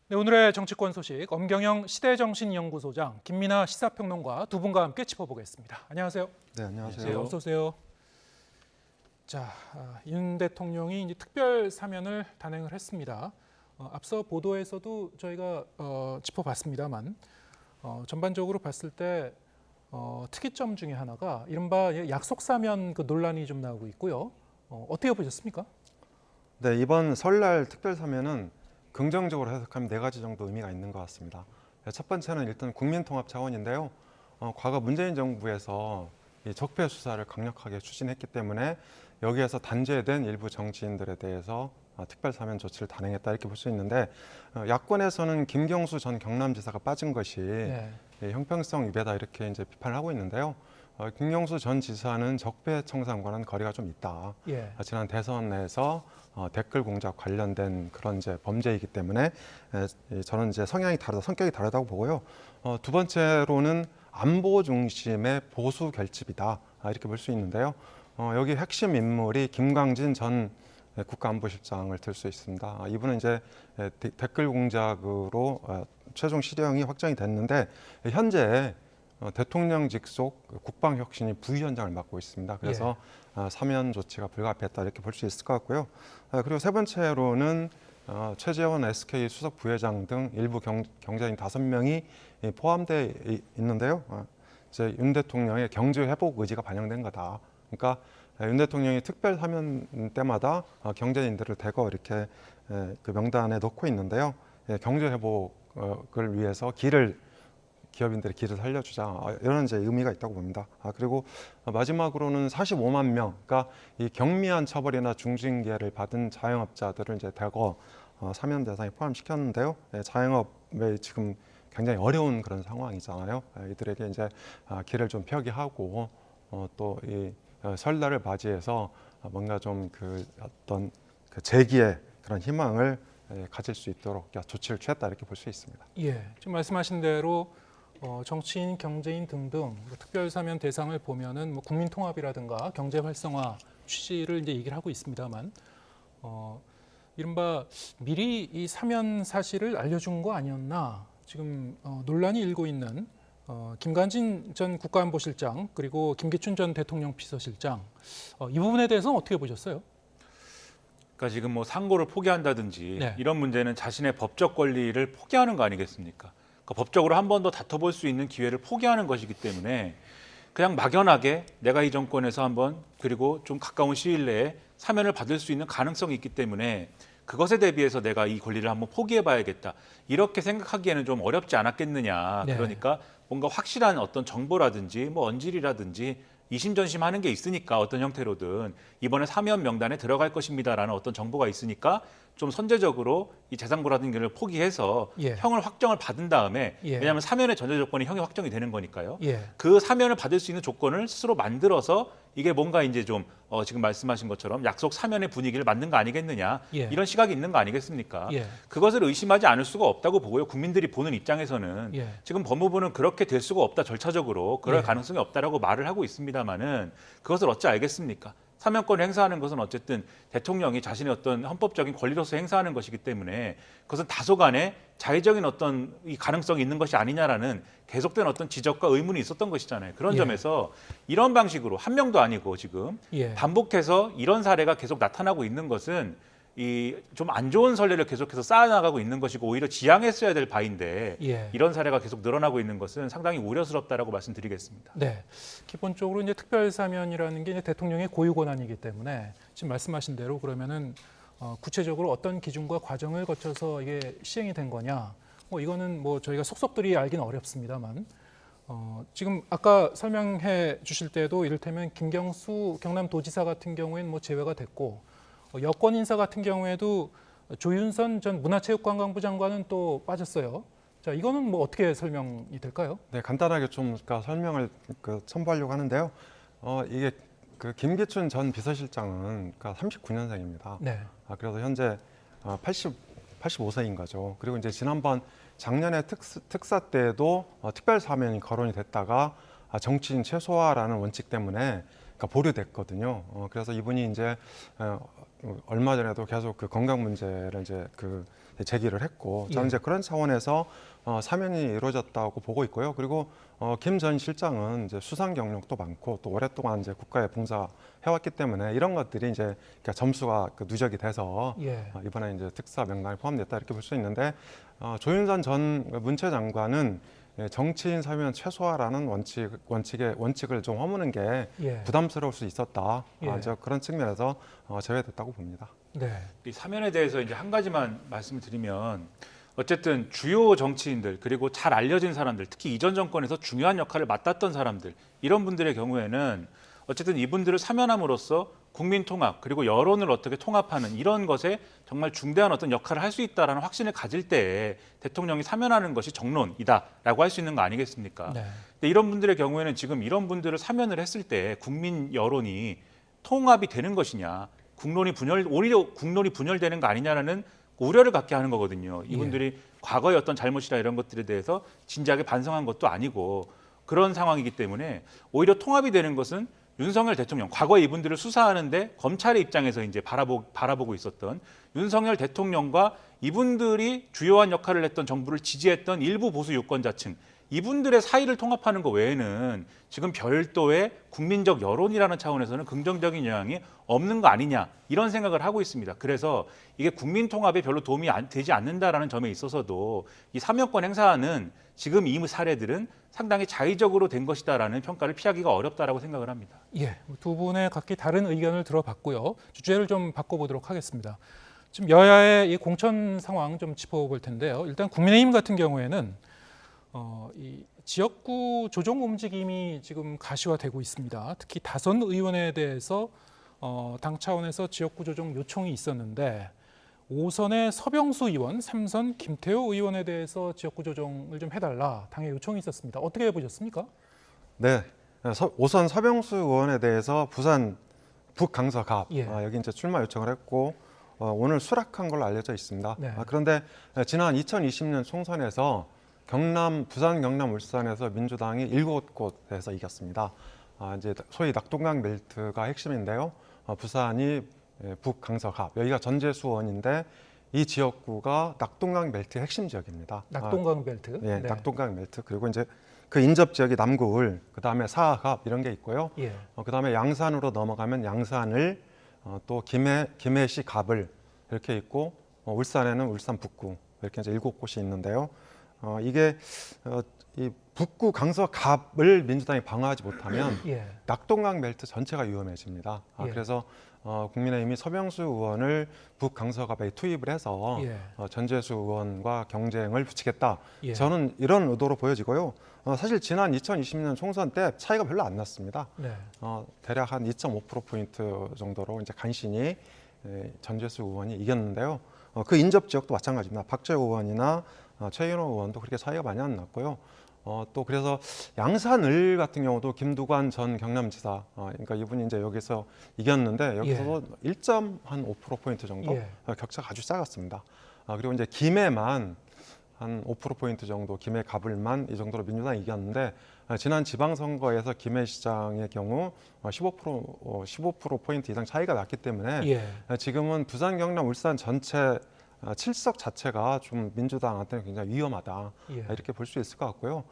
네, 오늘의 정치권 소식 엄경영 시대정신연구소장 김민하 시사평론가 두 분과 함께 짚어보겠습니다. 안녕하세요. 네, 안녕하세요. 네, 어서 오세요. 자, 윤 대통령이 이제 특별 사면을 단행을 했습니다. 앞서 보도에서도 저희가 짚어봤습니다만 전반적으로 봤을 때 특이점 중에 하나가 이른바 약속 사면 그 논란이 좀 나오고 있고요. 어떻게 보셨습니까? 네, 이번 설날 특별 사면은 긍정적으로 해석하면 네 가지 정도 의미가 있는 것 같습니다. 첫 번째는 일단 국민통합 차원인데요. 과거 문재인 정부에서 이 적폐 수사를 강력하게 추진했기 때문에 여기에서 단죄된 일부 정치인들에 대해서 특별 사면 조치를 단행했다 이렇게 볼 수 있는데 야권에서는 김경수 전 경남지사가 빠진 것이 형평성 위배다 이렇게 이제 비판을 하고 있는데요. 김경수 전 지사는 적폐청산과는 거리가 좀 있다. 지난 대선에서 댓글 공작 관련된 그런 이제 범죄이기 때문에 저는 이제 성격이 다르다고 보고요. 두 번째로는 안보 중심의 보수 결집이다 이렇게 볼 수 있는데요. 여기 핵심 인물이 김광진 전 국가안보실장을 들 수 있습니다. 이분은 이제 댓글 공작으로 최종 실형이 확정이 됐는데 현재 대통령 직속 국방혁신위 부위원장을 맡고 있습니다. 그래서 사면 조치가 불가피했다 이렇게 볼 수 있을 것 같고요. 그리고 세 번째로는 최재원 SK 수석 부회장 등 일부 경제인 5명이 포함되어 있는데요. 이제 윤 대통령의 경제 회복 의지가 반영된 거다. 그러니까 윤 대통령이 특별 사면 때마다 경제인들을 대거 이렇게 그 명단에 넣고 있는데요. 경제 회복을 위해서 기업인들의 길을 살려주자 이런 이제 의미가 있다고 봅니다. 그리고 마지막으로는 45만 명, 그러니까 이 경미한 처벌이나 중징계를 받은 자영업자들을 이제 대거 사면 대상에 포함시켰는데요. 자영업에 지금 굉장히 어려운 그런 상황이잖아요. 이들에게 이제 길을 좀 펴게 하고 또 이 설날을 맞이해서 뭔가 좀 그 어떤 그 재기의 그런 희망을 가질 수 있도록 조치를 취했다 이렇게 볼 수 있습니다. 예, 지금 말씀하신 대로 정치인, 경제인 등등 특별 사면 대상을 보면은 뭐 국민 통합이라든가 경제 활성화 취지를 이제 얘기를 하고 있습니다만 이른바 미리 이 사면 사실을 알려준 거 아니었나 지금 논란이 일고 있는 김관진 전 국가안보실장 그리고 김기춘 전 대통령 비서실장 이 부분에 대해서는 어떻게 보셨어요? 그러니까 지금 뭐 상고를 포기한다든지 이런 문제는 자신의 법적 권리를 포기하는 거 아니겠습니까? 그러니까 법적으로 한 번 더 다퉈볼 수 있는 기회를 포기하는 것이기 때문에 그냥 막연하게 내가 이 정권에서 한번 그리고 좀 가까운 시일 내에 사면을 받을 수 있는 가능성이 있기 때문에 그것에 대비해서 내가 이 권리를 한번 포기해봐야겠다. 이렇게 생각하기에는 좀 어렵지 않았겠느냐. 그러니까 뭔가 확실한 어떤 정보라든지 뭐 언질이라든지 이심전심하는 게 있으니까 어떤 형태로든 이번에 사면 명단에 들어갈 것입니다라는 어떤 정보가 있으니까 좀 선제적으로 이 재상고라든지를 포기해서 형을 확정을 받은 다음에 왜냐하면 사면의 전제 조건이 형이 확정이 되는 거니까요. 그 사면을 받을 수 있는 조건을 스스로 만들어서 이게 뭔가 이제 좀 지금 말씀하신 것처럼 약속 사면의 분위기를 만든 거 아니겠느냐 이런 시각이 있는 거 아니겠습니까? 그것을 의심하지 않을 수가 없다고 보고요. 국민들이 보는 입장에서는 지금 법무부는 그렇게 될 수가 없다 절차적으로 그럴 가능성이 없다라고 말을 하고 있습니다만은 그것을 어찌 알겠습니까? 사면권을 행사하는 것은 어쨌든 대통령이 자신의 어떤 헌법적인 권리로서 행사하는 것이기 때문에 그것은 다소간의 자의적인 어떤 이 가능성이 있는 것이 아니냐라는 계속된 어떤 지적과 의문이 있었던 것이잖아요. 그런 점에서 이런 방식으로 한 명도 아니고 지금 반복해서 이런 사례가 계속 나타나고 있는 것은 이 좀 안 좋은 선례를 계속해서 쌓아나가고 있는 것이고 오히려 지양했어야 될 바인데 이런 사례가 계속 늘어나고 있는 것은 상당히 우려스럽다라고 말씀드리겠습니다. 네, 기본적으로 이제 특별 사면이라는 게 이제 대통령의 고유 권한이기 때문에 지금 말씀하신 대로 그러면은 구체적으로 어떤 기준과 과정을 거쳐서 이게 시행이 된 거냐, 뭐 이거는 뭐 저희가 속속들이 알기는 어렵습니다만 지금 아까 설명해 주실 때도 이를테면 김경수 경남도지사 같은 경우에는 뭐 제외가 됐고. 여권 인사 같은 경우에도 조윤선 전 문화체육관광부 장관은 또 빠졌어요. 자, 이거는 뭐 어떻게 설명이 될까요? 네, 간단하게 좀 설명을 첨부하려고 하는데요. 이게 그 김기춘 전 비서실장은 39년생입니다. 그래서 현재 85세인 거죠. 그리고 이제 작년에 특사 때도 특별 사면이 거론이 됐다가 정치인 최소화라는 원칙 때문에 그러니까 보류됐거든요. 그래서 이분이 이제 얼마 전에도 계속 그 건강 문제를 이제 그 제기를 했고 저는 이제 그런 차원에서 사면이 이루어졌다고 보고 있고요. 그리고 김 전 실장은 이제 수상 경력도 많고 또 오랫동안 이제 국가에 봉사해왔기 때문에 이런 것들이 이제 그러니까 점수가 그 누적이 돼서 이번에 이제 특사 명단에 포함됐다 이렇게 볼 수 있는데 조윤선 전 문체장관은 정치인 사면 최소화라는 원칙을 좀 허무는 게 부담스러울 수 있었다. 저 그런 측면에서 제외됐다고 봅니다. 네. 이 사면에 대해서 이제 한 가지만 말씀을 드리면 어쨌든 주요 정치인들 그리고 잘 알려진 사람들 특히 이전 정권에서 중요한 역할을 맡았던 사람들 이런 분들의 경우에는 어쨌든 이분들을 사면함으로써 국민 통합 그리고 여론을 어떻게 통합하는 이런 것에 정말 중대한 어떤 역할을 할 수 있다라는 확신을 가질 때에 대통령이 사면하는 것이 정론이다라고 할 수 있는 거 아니겠습니까? 네. 근데 이런 분들의 경우에는 지금 이런 분들을 사면을 했을 때 국민 여론이 통합이 되는 것이냐, 오히려 국론이 분열되는 거 아니냐라는 우려를 갖게 하는 거거든요. 이분들이 과거의 어떤 잘못이나 이런 것들에 대해서 진지하게 반성한 것도 아니고 그런 상황이기 때문에 오히려 통합이 되는 것은 윤석열 대통령, 과거에 이분들을 수사하는데 검찰의 입장에서 이제 바라보고 있었던 윤석열 대통령과 이분들이 주요한 역할을 했던 정부를 지지했던 일부 보수 유권자층, 이분들의 사이를 통합하는 것 외에는 지금 별도의 국민적 여론이라는 차원에서는 긍정적인 영향이 없는 거 아니냐 이런 생각을 하고 있습니다. 그래서 이게 국민 통합에 별로 도움이 되지 않는다라는 점에 있어서도 이 사면권 행사는 지금 이 사례들은 상당히 자의적으로 된 것이다라는 평가를 피하기가 어렵다라고 생각을 합니다. 예, 두 분의 각기 다른 의견을 들어봤고요. 주제를 좀 바꿔보도록 하겠습니다. 지금 여야의 이 공천 상황 좀 짚어볼 텐데요. 일단 국민의힘 같은 경우에는 이 지역구 조정 움직임이 지금 가시화되고 있습니다. 특히 다선 의원에 대해서 당 차원에서 지역구 조정 요청이 있었는데 5선의 서병수 의원, 3선 김태호 의원에 대해서 지역구 조정을 좀 해달라 당의 요청이 있었습니다. 어떻게 보셨습니까? 네, 5선 서병수 의원에 대해서 부산 북강서갑 여기 이제 출마 요청을 했고 오늘 수락한 걸로 알려져 있습니다. 네. 그런데 지난 2020년 총선에서 부산, 경남, 울산에서 민주당이 7곳에서 이겼습니다. 이제 소위 낙동강 벨트가 핵심인데요. 부산이 북강서갑, 여기가 전재수원인데 이 지역구가 낙동강 벨트의 핵심 지역입니다. 낙동강 벨트. 네, 낙동강 벨트. 그리고 이제 그 인접 지역이 남구을, 그 다음에 사하갑 이런 게 있고요. 그 다음에 양산으로 넘어가면 양산을, 또 김해시 갑을 이렇게 있고, 울산에는 울산 북구 이렇게 이제 7곳이 있는데요. 이게 이 북구 강서갑을 민주당이 방어하지 못하면 낙동강 벨트 전체가 위험해집니다. 그래서 국민의힘이 서병수 의원을 북강서갑에 투입을 해서 전재수 의원과 경쟁을 붙이겠다. 저는 이런 의도로 보여지고요. 사실 지난 2020년 총선 때 차이가 별로 안 났습니다. 대략 한 2.5%포인트 정도로 이제 간신히 전재수 의원이 이겼는데요. 그 인접 지역도 마찬가지입니다. 박재호 의원이나 최인호 의원도 그렇게 차이가 많이 안 났고요. 또 그래서 양산을 같은 경우도 김두관 전 경남지사, 그러니까 이분이 이제 여기서 이겼는데 여기서도 1.5%포인트 정도 격차가 아주 작았습니다. 그리고 이제 김해만 한 5%포인트 정도, 김해 갑을만 이 정도로 민주당이 이겼는데 지난 지방선거에서 김해시장의 경우 15%포인트 이상 차이가 났기 때문에 지금은 부산, 경남, 울산 전체 7석 자체가 좀 민주당한테는 굉장히 위험하다 이렇게 볼 수 있을 것 같고요.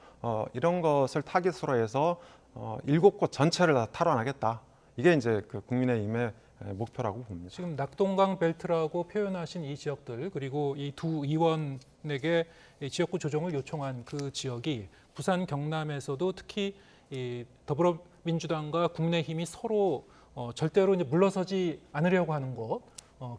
이런 것을 타깃으로 해서 7곳 전체를 다 탈환하겠다. 이게 이제 그 국민의힘의 목표라고 봅니다. 지금 낙동강 벨트라고 표현하신 이 지역들 그리고 이 두 의원에게 지역구 조정을 요청한 그 지역이 부산 경남에서도 특히 이 더불어민주당과 국민의힘이 서로 절대로 이제 물러서지 않으려고 하는 것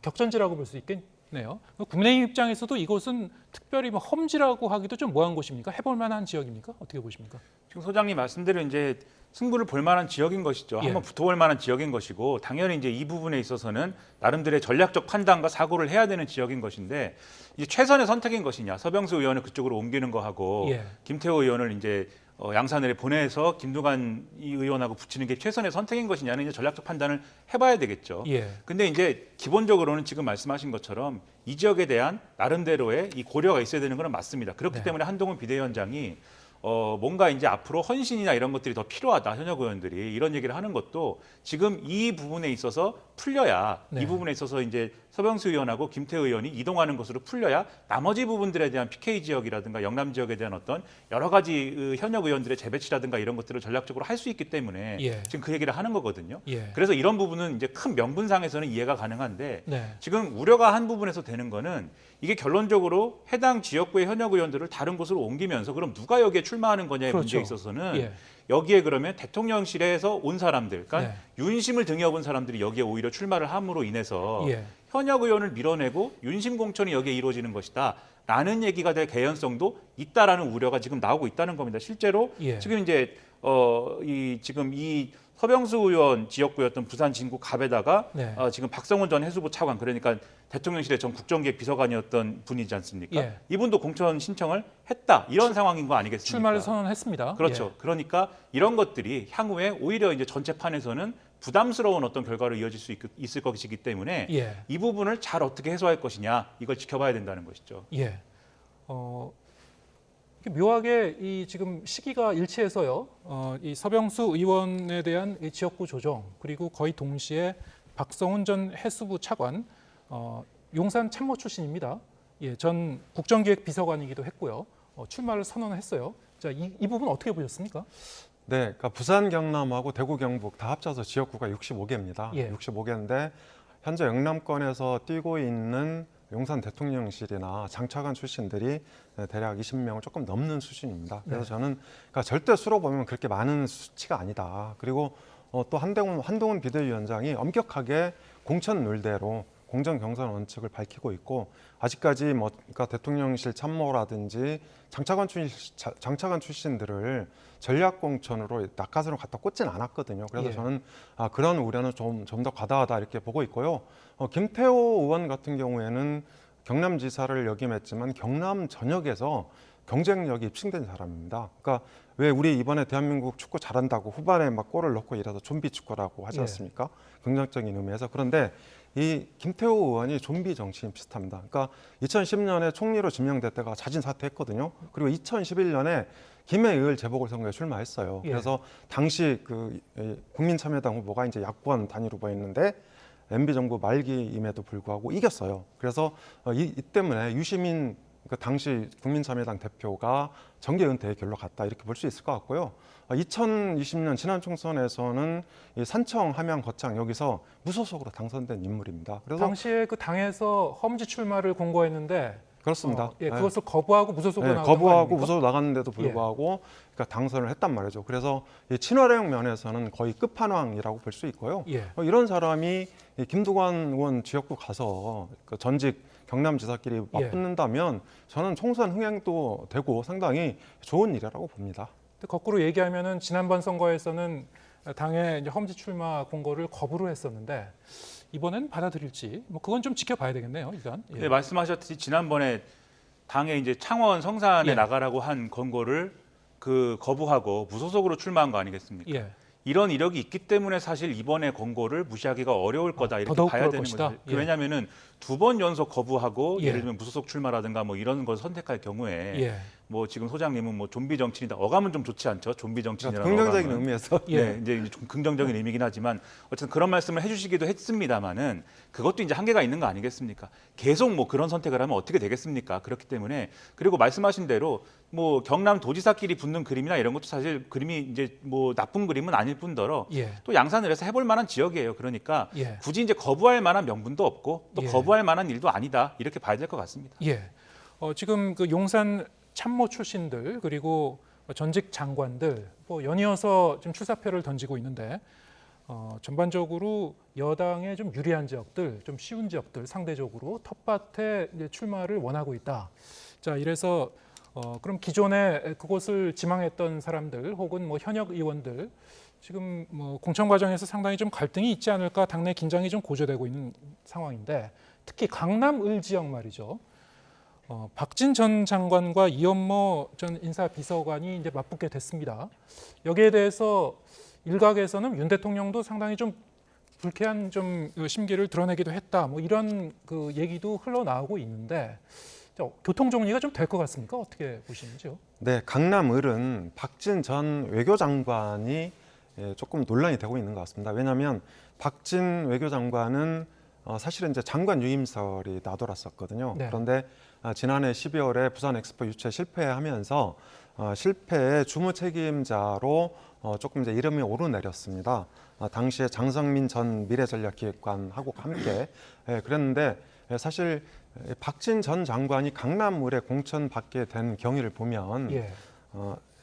격전지라고 볼 수 있겠네요. 국민의힘 입장에서도 이곳은 특별히 뭐 험지라고 하기도 좀 뭐한 곳입니까? 해볼 만한 지역입니까? 어떻게 보십니까? 지금 소장님 말씀대로 이제 승부를 볼 만한 지역인 것이죠. 한번 붙어볼 만한 지역인 것이고 당연히 이제 이 부분에 있어서는 나름대로의 전략적 판단과 사고를 해야 되는 지역인 것인데 이제 최선의 선택인 것이냐 서병수 의원을 그쪽으로 옮기는 거하고 김태호 의원을 이제 양산을에 보내서 김두관 의원하고 붙이는 게 최선의 선택인 것이냐는 이제 전략적 판단을 해봐야 되겠죠. 근데 이제 기본적으로는 지금 말씀하신 것처럼 이 지역에 대한 나름대로의 이 고려가 있어야 되는 건 맞습니다. 그렇기 때문에 한동훈 비대위원장이 뭔가 이제 앞으로 헌신이나 이런 것들이 더 필요하다, 현역 의원들이 이런 얘기를 하는 것도 지금 이 부분에 있어서 풀려야 네. 이 부분에 있어서 이제 서병수 의원하고 김태 의원이 이동하는 것으로 풀려야 나머지 부분들에 대한 PK 지역이라든가 영남 지역에 대한 어떤 여러 가지 현역 의원들의 재배치라든가 이런 것들을 전략적으로 할 수 있기 때문에 예. 지금 그 얘기를 하는 거거든요. 예. 그래서 이런 부분은 이제 큰 명분상에서는 이해가 가능한데 네. 지금 우려가 한 부분에서 되는 거는 이게 결론적으로 해당 지역구의 현역 의원들을 다른 곳으로 옮기면서 그럼 누가 여기에 출마하는 거냐의 그렇죠. 문제에 있어서는 예. 여기에 그러면 대통령실에서 온 사람들, 그러니까 네. 윤심을 등에 업은 사람들이 여기에 오히려 출마를 함으로 인해서 예. 현역 의원을 밀어내고 윤심 공천이 여기에 이루어지는 것이다. 라는 얘기가 될 개연성도 있다라는 우려가 지금 나오고 있다는 겁니다. 실제로 예. 지금 이제 지금 이 서병수 의원 지역구였던 부산 진구 갑에다가 네. 지금 박성훈 전 해수부 차관, 그러니까 대통령실의 전 국정기획 비서관이었던 분이지 않습니까? 예. 이분도 공천 신청을 했다, 이런 상황인 거 아니겠습니까? 출마를 선언했습니다. 그렇죠. 예. 그러니까 이런 것들이 향후에 오히려 이제 전체판에서는 부담스러운 어떤 결과로 이어질 수 있을 것이기 때문에 예. 이 부분을 잘 어떻게 해소할 것이냐, 이걸 지켜봐야 된다는 것이죠. 예. 이게 묘하게 이 지금 시기가 일치해서요. 이 서병수 의원에 대한 이 지역구 조정, 그리고 거의 동시에 박성훈 전 해수부 차관, 용산 참모 출신입니다. 예, 전 국정기획 비서관이기도 했고요. 출마를 선언했어요. 자, 이 부분 어떻게 보셨습니까? 네, 그러니까 부산, 경남하고 대구, 경북 다 합쳐서 지역구가 65개입니다. 예. 65개인데 현재 영남권에서 뛰고 있는 용산 대통령실이나 장차관 출신들이 대략 20명을 조금 넘는 수준입니다. 그래서 네. 저는 그러니까 절대 수로 보면 그렇게 많은 수치가 아니다. 그리고 또 한동훈 비대위원장이 엄격하게 공천 룰대로 공정 경선 원칙을 밝히고 있고 아직까지 뭐 그러니까 대통령실 참모라든지 장차관 출신들을 전략 공천으로 낙하산으로 갖다 꽂진 않았거든요. 그래서 예. 저는 그런 우려는 좀 더 과다하다 이렇게 보고 있고요. 김태호 의원 같은 경우에는 경남지사를 역임했지만 경남 전역에서 경쟁력이 입증된 사람입니다. 그러니까 왜 우리 이번에 대한민국 축구 잘한다고 후반에 막 골을 넣고 이래서 좀비 축구라고 하지 예. 않습니까? 긍정적인 의미에서. 그런데 이 김태호 의원이 좀비 정치인 비슷합니다. 그러니까 2010년에 총리로 지명될 때가 자진 사퇴했거든요. 그리고 2011년에 김해의을 재보궐선거에 출마했어요. 예. 그래서 당시 그 국민참여당 후보가 이제 야권 단일 후보였는데 MB 정부 말기임에도 불구하고 이겼어요. 그래서 이 때문에 유시민 그 당시 국민참여당 대표가 정계 은퇴의 길로 갔다 이렇게 볼 수 있을 것 같고요. 2020년 지난 총선에서는 이 산청, 함양, 거창 여기서 무소속으로 당선된 인물입니다. 그래서 당시에 그 당에서 험지 출마를 공고했는데 그렇습니다. 예, 그것을 거부하고 무소속으로 나갔던 거 거부하고 아닙니까? 무소속 나갔는데도 불구하고 그러니까 당선을 했단 말이죠. 그래서 이 친화력 면에서는 거의 끝판왕이라고 볼 수 있고요. 예. 이런 사람이 이 김두관 의원 지역구 가서 그 전직 경남지사끼리 맞붙는다면 저는 총선 흥행도 되고 상당히 좋은 일이라고 봅니다. 거꾸로 얘기하면은 지난번 선거에서는 당의 이제 험지 출마 공고를 거부를 했었는데 이번엔 받아들일지 뭐 그건 좀 지켜봐야 되겠네요. 일단. 예. 네, 말씀하셨듯이 지난번에 당에 이제 창원 성산에 예. 나가라고 한 권고를 그 거부하고 무소속으로 출마한 거 아니겠습니까? 예. 이런 이력이 있기 때문에 사실 이번에 권고를 무시하기가 어려울 거다 이렇게 더더욱 봐야 그럴 되는 것이다. 거죠. 예. 왜냐하면은 2번 연속 거부하고 예. 예를 들면 무소속 출마라든가 뭐 이런 걸 선택할 경우에 예. 뭐 지금 소장님은 뭐 좀비 정치인이다. 어감은 좀 좋지 않죠. 좀비 정치인이라는 긍정적인 어감은. 의미에서 예. 네, 이제 좀 긍정적인 의미긴 하지만 어쨌든 그런 말씀을 해주시기도 했습니다만은 그것도 이제 한계가 있는 거 아니겠습니까? 계속 뭐 그런 선택을 하면 어떻게 되겠습니까? 그렇기 때문에 그리고 말씀하신 대로 뭐 경남 도지사끼리 붙는 그림이나 이런 것도 사실 그림이 이제 뭐 나쁜 그림은 아닐 뿐더러 예. 또 양산을 해서 해볼 만한 지역이에요. 그러니까 예. 굳이 이제 거부할 만한 명분도 없고 또 예. 거부할 만한 일도 아니다 이렇게 봐야 될 것 같습니다. 예. 지금 그 용산 참모 출신들 그리고 전직 장관들 뭐 연이어서 지금 출사표를 던지고 있는데 전반적으로 여당에 좀 유리한 지역들, 좀 쉬운 지역들 상대적으로 텃밭에 이제 출마를 원하고 있다. 자, 이래서 그럼 기존에 그곳을 지망했던 사람들 혹은 뭐 현역 의원들 지금 뭐 공천 과정에서 상당히 좀 갈등이 있지 않을까 당내 긴장이 좀 고조되고 있는 상황인데 특히 강남 을 지역 말이죠. 박진 전 장관과 이현모 전 인사비서관이 이제 맞붙게 됐습니다. 여기에 대해서 일각에서는 윤 대통령도 상당히 좀 불쾌한 좀 심기를 드러내기도 했다. 뭐 이런 그 얘기도 흘러나오고 있는데 교통 정리가 좀 될 것 같습니까? 어떻게 보시는지요? 네, 강남을은 박진 전 외교장관이 조금 논란이 되고 있는 것 같습니다. 왜냐하면 박진 외교장관은 사실은 이제 장관 유임설이 나돌았었거든요. 네. 그런데 지난해 12월에 부산 엑스포 유치 실패하면서 실패의 주무 책임자로 조금 이제 이름이 오르내렸습니다. 당시에 장성민 전 미래전략기획관하고 함께 그랬는데 사실 박진 전 장관이 강남을에 공천받게 된 경위를 보면 예.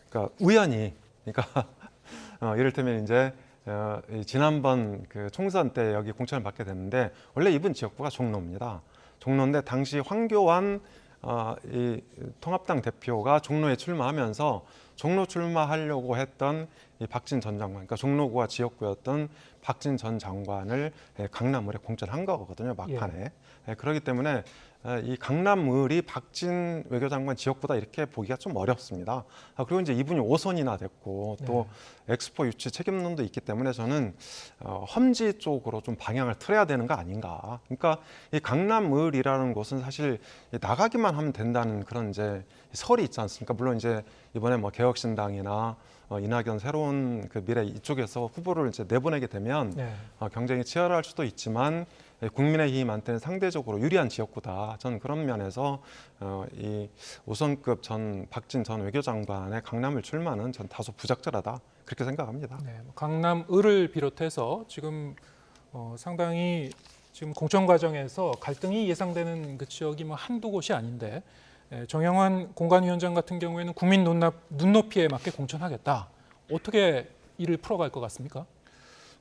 그러니까 우연히 그러니까 이를테면 이제 이 지난번 그 총선 때 여기 공천을 받게 됐는데 원래 이분 지역구가 종로입니다. 종로인데 당시 황교안 이 통합당 대표가 종로에 출마하면서 종로 출마하려고 했던 이 박진 전 장관, 그러니까 종로구가 지역구였던 박진 전 장관을 강남을에 공천한 거거든요, 막판에. 그렇기 때문에 이 강남을이 박진 외교장관 지역구다 이렇게 보기가 좀 어렵습니다. 그리고 이제 이분이 5선이나 됐고 또 엑스포 유치 책임론도 있기 때문에 저는 험지 쪽으로 좀 방향을 틀어야 되는 거 아닌가. 그러니까 이 강남을이라는 곳은 사실 나가기만 하면 된다는 그런 이제 설이 있지 않습니까? 물론 이제 이번에 뭐 개혁신당이나 이낙연 새로운 그 미래 이쪽에서 후보를 이제 내보내게 되면 경쟁이 치열할 수도 있지만 국민의힘한테는 상대적으로 유리한 지역구다. 저는 그런 면에서 이 5선급 박진 전 외교장관의 강남을 출마는 전 다소 부적절하다 그렇게 생각합니다. 네, 강남을을 비롯해서 지금 상당히 지금 공천 과정에서 갈등이 예상되는 그 지역이 뭐 한두 곳이 아닌데 정영환 공관위원장 같은 경우에는 국민 눈높이에 맞게 공천하겠다. 어떻게 이를 풀어갈 것 같습니까?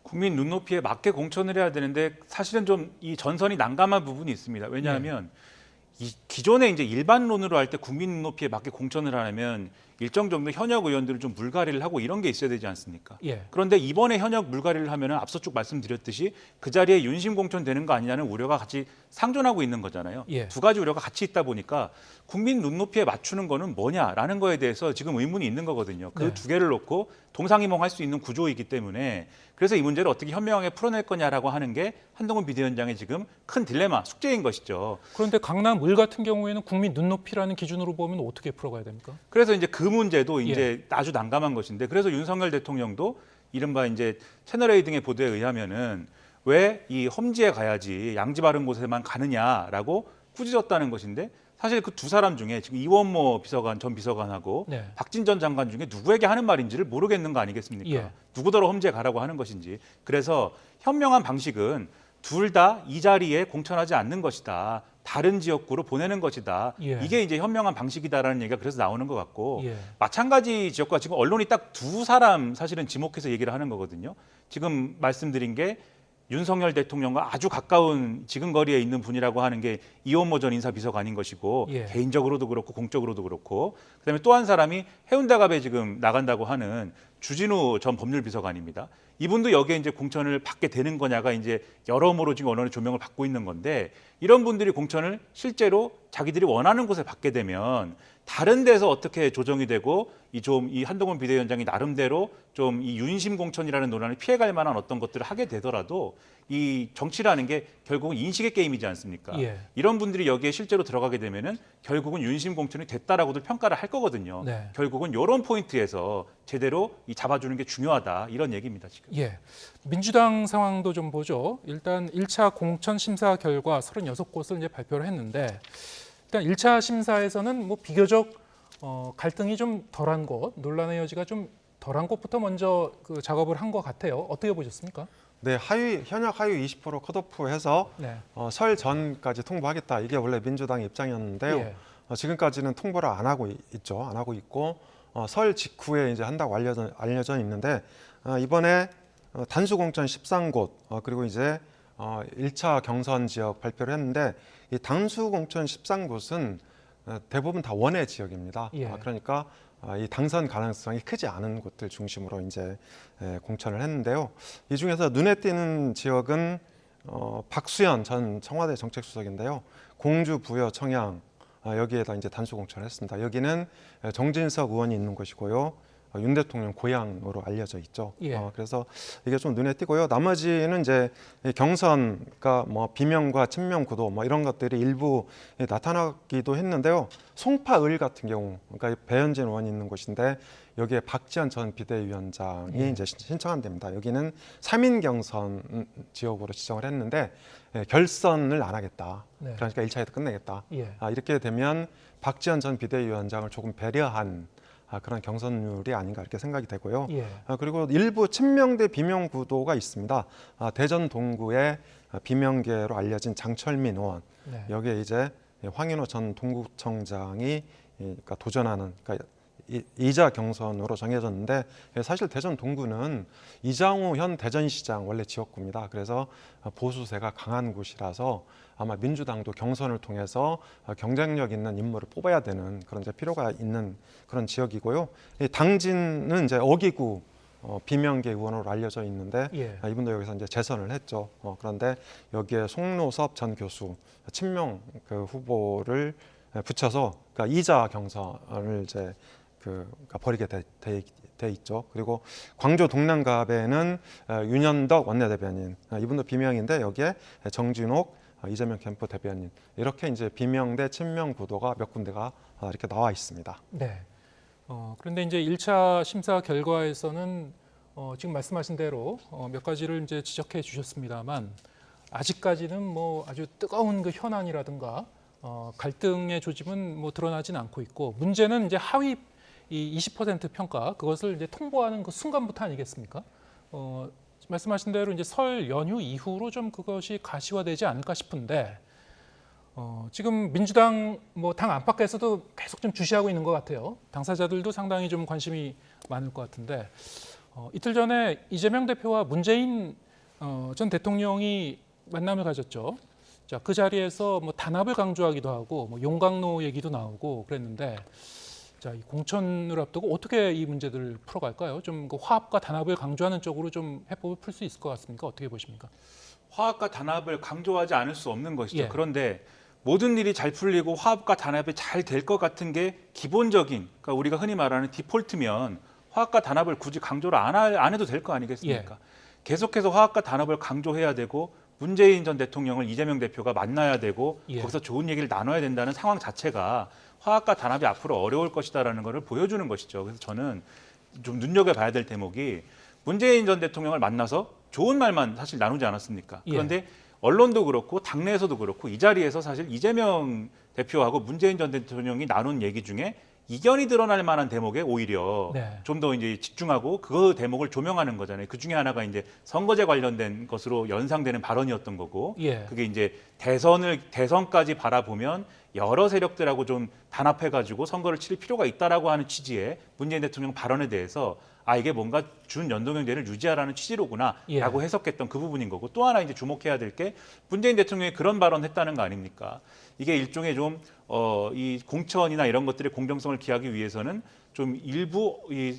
국민 눈높이에 맞게 공천을 해야 되는데 사실은 좀 이 전선이 난감한 부분이 있습니다. 왜냐하면 이 기존에 이제 일반론으로 할 때 국민 눈높이에 맞게 공천을 하려면 일정 정도 현역 의원들을 좀 물갈이를 하고 이런 게 있어야 되지 않습니까? 그런데 이번에 현역 물갈이를 하면은 앞서 쭉 말씀드렸듯이 그 자리에 윤심 공천되는 거 아니냐는 우려가 같이 상존하고 있는 거잖아요. 두 가지 우려가 같이 있다 보니까 국민 눈높이에 맞추는 거는 뭐냐라는 거에 대해서 지금 의문이 있는 거거든요. 그 두 개를 놓고 동상이몽할 수 있는 구조이기 때문에 그래서 이 문제를 어떻게 현명하게 풀어낼 거냐라고 하는 게 한동훈 비대위원장의 지금 큰 딜레마, 숙제인 것이죠. 그런데 강남을 같은 경우에는 국민 눈높이라는 기준으로 보면 어떻게 풀어가야 됩니까? 그래서 이제 그 문제도 이제 아주 난감한 것인데 그래서 윤석열 대통령도 이른바 이제 채널A 등의 보도에 의하면은 왜 이 험지에 가야지 양지 바른 곳에만 가느냐라고 꾸짖었다는 것인데 사실 그 두 사람 중에 지금 이원모 비서관 전 비서관하고 박진 전 장관 중에 누구에게 하는 말인지를 모르겠는 거 아니겠습니까? 누구더러 험지에 가라고 하는 것인지. 그래서 현명한 방식은 둘 다 이 자리에 공천하지 않는 것이다. 다른 지역구로 보내는 것이다. 이게 이제 현명한 방식이다라는 얘기가 그래서 나오는 것 같고 마찬가지 지역구가 지금 언론이 딱 두 사람 사실은 지목해서 얘기를 하는 거거든요. 지금 말씀드린 게 윤석열 대통령과 아주 가까운 지금 거리에 있는 분이라고 하는 게 이원모 전 인사비서관인 것이고 개인적으로도 그렇고 공적으로도 그렇고 그다음에 또 한 사람이 해운대갑에 지금 나간다고 하는 주진우 전 법률비서관입니다. 이분도 여기에 이제 공천을 받게 되는 거냐가 이제 여러모로 지금 언론의 조명을 받고 있는 건데 이런 분들이 공천을 실제로 자기들이 원하는 곳에 받게 되면 다른 데서 어떻게 조정이 되고 이 한동훈 비대위원장이 나름대로 좀 이 윤심 공천이라는 논란을 피해갈 만한 어떤 것들을 하게 되더라도 이 정치라는 게 결국은 인식의 게임이지 않습니까? 이런 분들이 여기에 실제로 들어가게 되면은 결국은 윤심 공천이 됐다라고들 평가를 할 거거든요. 결국은 이런 포인트에서 제대로 잡아주는 게 중요하다 이런 얘기입니다 지금. 민주당 상황도 좀 보죠. 일단 1차 공천 심사 결과 36곳을 이제 발표를 했는데 일단 1차 심사에서는 뭐 비교적 갈등이 좀 덜한 곳, 논란의 여지가 좀 덜한 곳부터 먼저 그 작업을 한 것 같아요. 어떻게 보셨습니까? 네, 현역 하위 20% 컷오프해서 설 전까지 통보하겠다. 이게 원래 민주당의 입장이었는데요. 지금까지는 통보를 안 하고 있죠. 안 하고 있고 설 직후에 이제 한다고 알려져 있는데 이번에 단수 공천 13곳 그리고 이제 1차 경선 지역 발표를 했는데 이 단수 공천 13곳은 대부분 다 원외 지역입니다. 그러니까 이 당선 가능성이 크지 않은 곳들 중심으로 이제 공천을 했는데요. 이 중에서 눈에 띄는 지역은 박수현 전 청와대 정책수석인데요. 공주, 부여, 청양 여기에다 이제 단수 공천을 했습니다. 여기는 정진석 의원이 있는 곳이고요. 윤 대통령 고향으로 알려져 있죠. 예. 그래서 이게 좀 눈에 띄고요. 나머지는 이제 이 경선, 그러니까 뭐 비명과 친명 구도 뭐 이런 것들이 일부 나타나기도 했는데요. 송파을 같은 경우, 그러니까 배현진 의원이 있는 곳인데 여기에 박지원 전 비대위원장이 예. 이제 신청한 데입니다. 여기는 3인 경선 지역으로 지정을 했는데 결선을 안 하겠다. 네. 그러니까 1차에서 끝내겠다. 예. 이렇게 되면 박지원 전 비대위원장을 조금 배려한 그런 경선률이 아닌가 이렇게 생각이 되고요. 예. 그리고 일부 친명 대 비명 구도가 있습니다. 대전 동구의 비명계로 알려진 장철민 의원. 네. 여기에 이제 황인호 전 동구청장이 그러니까 도전하는 그러니까 이자 경선으로 정해졌는데 사실 대전 동구는 이장우 현 대전시장 원래 지역구입니다. 그래서 보수세가 강한 곳이라서 아마 민주당도 경선을 통해서 경쟁력 있는 인물을 뽑아야 되는 그런 이제 필요가 있는 그런 지역이고요. 이 당진은 이제 어기구 비명계 의원으로 알려져 있는데 예. 이분도 여기서 이제 재선을 했죠. 그런데 여기에 송노섭 전 교수 친명 그 후보를 붙여서 그러니까 이자 경선을 이제 그러니까 벌이게 돼 있죠. 그리고 광주 동남갑에는 윤현덕 원내대변인 이분도 비명인데 여기에 정진옥 이재명 캠프 대변인 이렇게 이제 비명 대 친명 구도가 몇 군데가 이렇게 나와 있습니다. 네. 그런데 이제 1차 심사 결과에서는 지금 말씀하신 대로 몇 가지를 이제 지적해 주셨습니다만 아직까지는 뭐 아주 뜨거운 그 현안이라든가 갈등의 조짐은 뭐 드러나진 않고 있고 문제는 이제 하위 이 20% 평가 그것을 이제 통보하는 그 순간부터 아니겠습니까? 말씀하신 대로 이제 설 연휴 이후로 좀 그것이 가시화되지 않을까 싶은데 지금 민주당 뭐 당 안팎에서도 계속 좀 주시하고 있는 것 같아요. 당사자들도 상당히 좀 관심이 많을 것 같은데 이틀 전에 이재명 대표와 문재인 전 대통령이 만남을 가졌죠. 자, 그 자리에서 뭐 단합을 강조하기도 하고 뭐 용광로 얘기도 나오고 그랬는데. 자, 이 공천을 앞두고 어떻게 이 문제들을 풀어갈까요? 좀 그 화합과 단합을 강조하는 쪽으로 좀 해법을 풀 수 있을 것 같습니까? 어떻게 보십니까? 화합과 단합을 강조하지 않을 수 없는 것이죠. 예. 그런데 모든 일이 잘 풀리고 화합과 단합이 잘 될 것 같은 게 기본적인, 그러니까 우리가 흔히 말하는 디폴트면 화합과 단합을 굳이 강조를 안 해도 될 거 아니겠습니까? 계속해서 화합과 단합을 강조해야 되고 문재인 전 대통령을 이재명 대표가 만나야 되고 거기서 좋은 얘기를 나눠야 된다는 상황 자체가 화합과 단합이 앞으로 어려울 것이다라는 것을 보여주는 것이죠. 그래서 저는 좀 눈여겨봐야 될 대목이 문재인 전 대통령을 만나서 좋은 말만 사실 나누지 않았습니까? 그런데 언론도 그렇고 당내에서도 그렇고 이 자리에서 사실 이재명 대표하고 문재인 전 대통령이 나눈 얘기 중에 이견이 드러날 만한 대목에 오히려 좀 더 이제 집중하고 그 대목을 조명하는 거잖아요. 그 중에 하나가 이제 선거제 관련된 것으로 연상되는 발언이었던 거고, 그게 이제 대선까지 바라보면 여러 세력들하고 좀 단합해가지고 선거를 치를 필요가 있다라고 하는 취지의 문재인 대통령 발언에 대해서 이게 뭔가 준연동형제를 유지하라는 취지로구나라고 해석했던 그 부분인 거고 또 하나 이제 주목해야 될 게 문재인 대통령이 그런 발언했다는 거 아닙니까? 이게 일종의 좀 이 공천이나 이런 것들의 공정성을 기하기 위해서는 좀 일부 이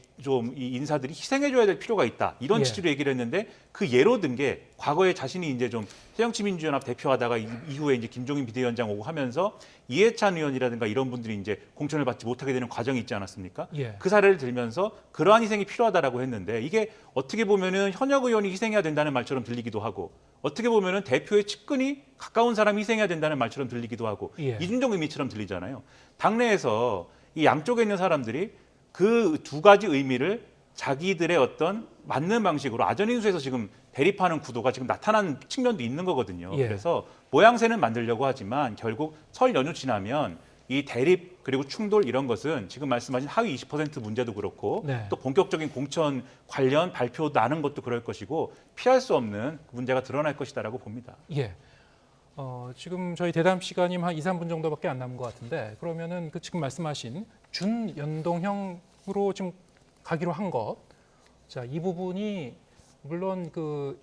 인사들이 희생해줘야 될 필요가 있다 이런 취지로 얘기를 했는데 그 예로 든 게 과거에 자신이 이제 좀 새정치민주연합 대표하다가 이후에 이제 김종인 비대위원장 오고 하면서 이해찬 의원이라든가 이런 분들이 이제 공천을 받지 못하게 되는 과정이 있지 않았습니까? 그 사례를 들면서 그러한 희생이 필요하다라고 했는데 이게 어떻게 보면은 현역 의원이 희생해야 된다는 말처럼 들리기도 하고 어떻게 보면은 대표의 측근이 가까운 사람이 희생해야 된다는 말처럼 들리기도 하고 이중적 의미처럼 들리잖아요. 당내에서 이 양쪽에 있는 사람들이 그 두 가지 의미를 자기들의 어떤 맞는 방식으로 아전인수에서 지금 대립하는 구도가 지금 나타난 측면도 있는 거거든요. 그래서 모양새는 만들려고 하지만 결국 설 연휴 지나면 이 대립 그리고 충돌 이런 것은 지금 말씀하신 하위 20% 문제도 그렇고 또 본격적인 공천 관련 발표 나는 것도 그럴 것이고 피할 수 없는 문제가 드러날 것이다라고 봅니다. 지금 저희 대담 시간이 한 2, 3분 정도밖에 안 남은 것 같은데 그러면은 그 지금 말씀하신 준연동형으로 지금 가기로 한 것, 자, 이 부분이 물론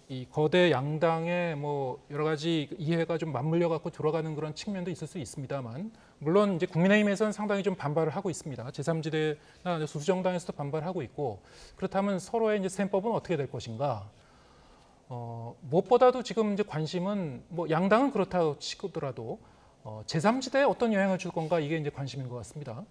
이 거대 양당의 뭐 여러 가지 이해가 좀 맞물려 갖고 들어가는 그런 측면도 있을 수 있습니다만 물론 이제 국민의힘에서는 상당히 좀 반발을 하고 있습니다. 제3지대나 수정당에서도 반발하고 있고 그렇다면 서로의 이제 셈법은 어떻게 될 것인가? 무엇보다도 지금 이제 관심은 뭐 양당은 그렇다고 치더라도 제3지대에 어떤 영향을 줄 건가 이게 이제 관심인 것 같습니다.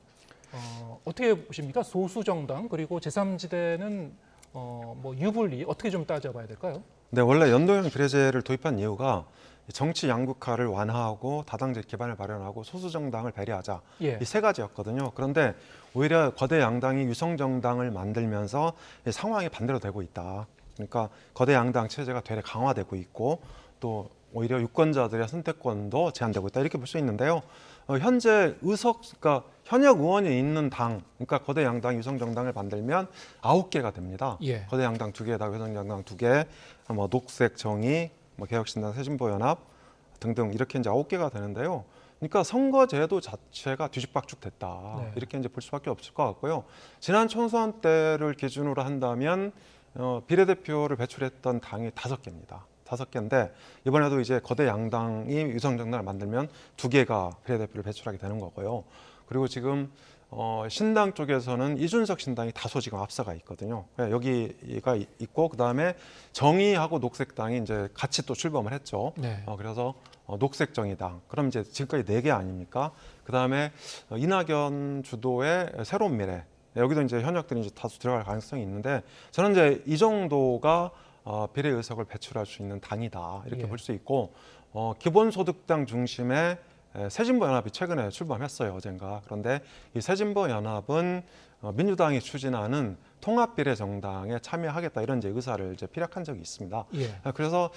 어떻게 보십니까? 소수 정당 그리고 제3지대는 뭐 유불리 어떻게 좀 따져봐야 될까요? 네, 원래 연동형 비례제를 도입한 이유가 정치 양극화를 완화하고 다당제 기반을 마련하고 소수 정당을 배려하자 예. 이 세 가지였거든요. 그런데 오히려 거대 양당이 유성 정당을 만들면서 이 상황이 반대로 되고 있다. 그러니까 거대 양당 체제가 되레 강화되고 있고 또 오히려 유권자들의 선택권도 제한되고 있다 이렇게 볼 수 있는데요. 현재 그러니까 현역 의원이 있는 당, 그러니까 거대 양당 유성 정당을 만들면 9개가 됩니다. 예. 거대 양당 2개에다가 유성 정당 2개, 뭐 녹색 정의, 뭐 개혁신당, 새진보연합 등등 이렇게 이제 9개가 되는데요. 그러니까 선거제도 자체가 뒤죽박죽 됐다. 네. 이렇게 이제 볼 수밖에 없을 것 같고요. 지난 총선 때를 기준으로 한다면 비례대표를 배출했던 당이 5개입니다. 5개인데 이번에도 이제 거대 양당이 유성 정당을 만들면 2개가 비례대표를 배출하게 되는 거고요. 그리고 지금 신당 쪽에서는 이준석 신당이 다소 지금 앞서가 있거든요. 여기가 있고 그다음에 정의하고 녹색당이 이제 같이 또 출범을 했죠. 네. 그래서 녹색 정의당. 그럼 이제 지금까지 4개 아닙니까? 그다음에 이낙연 주도의 새로운 미래. 여기도 이제 현역들이 이제 다수 들어갈 가능성이 있는데 저는 이제 이 정도가 비례 의석을 배출할 수 있는 당이다 이렇게 예. 볼 수 있고 기본소득당 중심의 새진보연합이 최근에 출범했어요 어젠가. 그런데 이 새진보연합은 민주당이 추진하는 통합비례정당에 참여하겠다 이런 이제 의사를 이제 피력한 적이 있습니다. 예. 그래서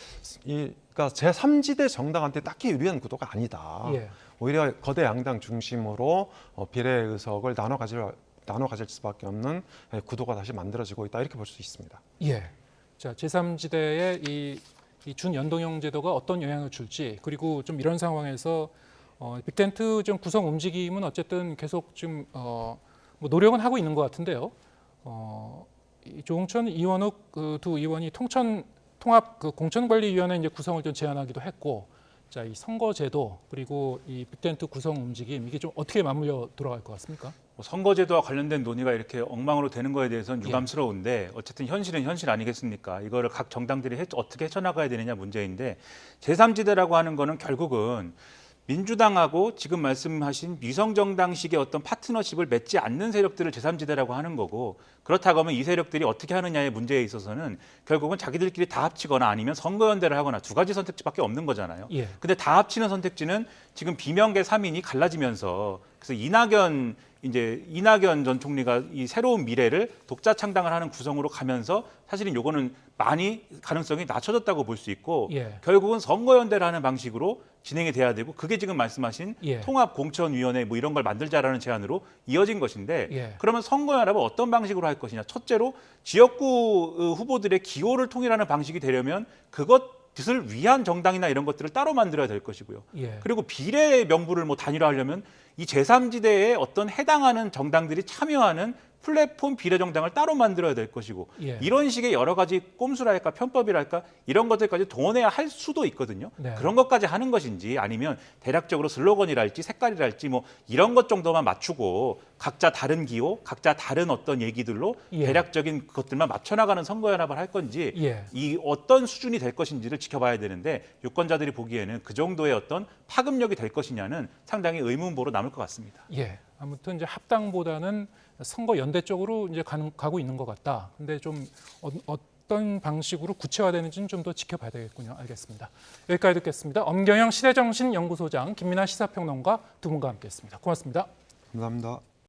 그러니까 제3지대 정당한테 딱히 유리한 구도가 아니다. 예. 오히려 거대 양당 중심으로 비례 의석을 나눠 가질 수밖에 없는 구도가 다시 만들어지고 있다 이렇게 볼 수 있습니다. 예. 자, 제3지대의 이 준연동형 제도가 어떤 영향을 줄지 그리고 좀 이런 상황에서 빅텐트 좀 구성 움직임은 어쨌든 계속 좀 뭐 노력은 하고 있는 것 같은데요. 이 조홍천 이원욱 그 두 의원이 통합 그 공천관리위원회 이제 구성을 좀 제안하기도 했고, 자, 이 선거제도 그리고 이 빅텐트 구성 움직임 이게 좀 어떻게 맞물려 돌아갈 것 같습니까? 선거제도와 관련된 논의가 이렇게 엉망으로 되는 거에 대해서는 유감스러운데 어쨌든 현실은 현실 아니겠습니까? 이거를 각 정당들이 어떻게 헤쳐나가야 되느냐 문제인데 제3지대라고 하는 거는 결국은 민주당하고 지금 말씀하신 위성정당식의 어떤 파트너십을 맺지 않는 세력들을 제3지대라고 하는 거고 그렇다고 하면 이 세력들이 어떻게 하느냐의 문제에 있어서는 결국은 자기들끼리 다 합치거나 아니면 선거연대를 하거나 두 가지 선택지밖에 없는 거잖아요. 예. 근데 다 합치는 선택지는 지금 비명계 3인이 갈라지면서 그래서 이낙연 전 총리가 이 새로운 미래를 독자 창당을 하는 구성으로 가면서 사실은 요거는 많이 가능성이 낮춰졌다고 볼 수 있고 예. 결국은 선거연대를 하는 방식으로 진행이 돼야 되고 그게 지금 말씀하신 예. 통합공천위원회 뭐 이런 걸 만들자라는 제안으로 이어진 것인데 예. 그러면 선거연합은 어떤 방식으로 할 것이냐. 첫째로 지역구 후보들의 기호를 통일하는 방식이 되려면 그것을 위한 정당이나 이런 것들을 따로 만들어야 될 것이고요. 예. 그리고 비례 명부를 뭐 단일화하려면 이 제3지대에 어떤 해당하는 정당들이 참여하는 플랫폼 비례정당을 따로 만들어야 될 것이고 예. 이런 식의 여러 가지 꼼수랄까 편법이랄까 이런 것들까지 동원해야 할 수도 있거든요. 네. 그런 것까지 하는 것인지 아니면 대략적으로 슬로건이랄지 색깔이랄지 뭐 이런 것 정도만 맞추고 각자 다른 기호, 각자 다른 어떤 얘기들로 예. 대략적인 것들만 맞춰나가는 선거연합을 할 건지 예. 이 어떤 수준이 될 것인지를 지켜봐야 되는데 유권자들이 보기에는 그 정도의 어떤 파급력이 될 것이냐는 상당히 의문보로 남을 것 같습니다. 예. 아무튼 이제 합당보다는 선거 연대 쪽으로 이제 가고 있는 것 같다. 근데 좀 어떤 방식으로 구체화되는지는 좀 더 지켜봐야 되겠군요. 알겠습니다. 여기까지 듣겠습니다. 엄경영 시대정신연구소장, 김민아 시사평론가 두 분과 함께했습니다. 고맙습니다. 감사합니다.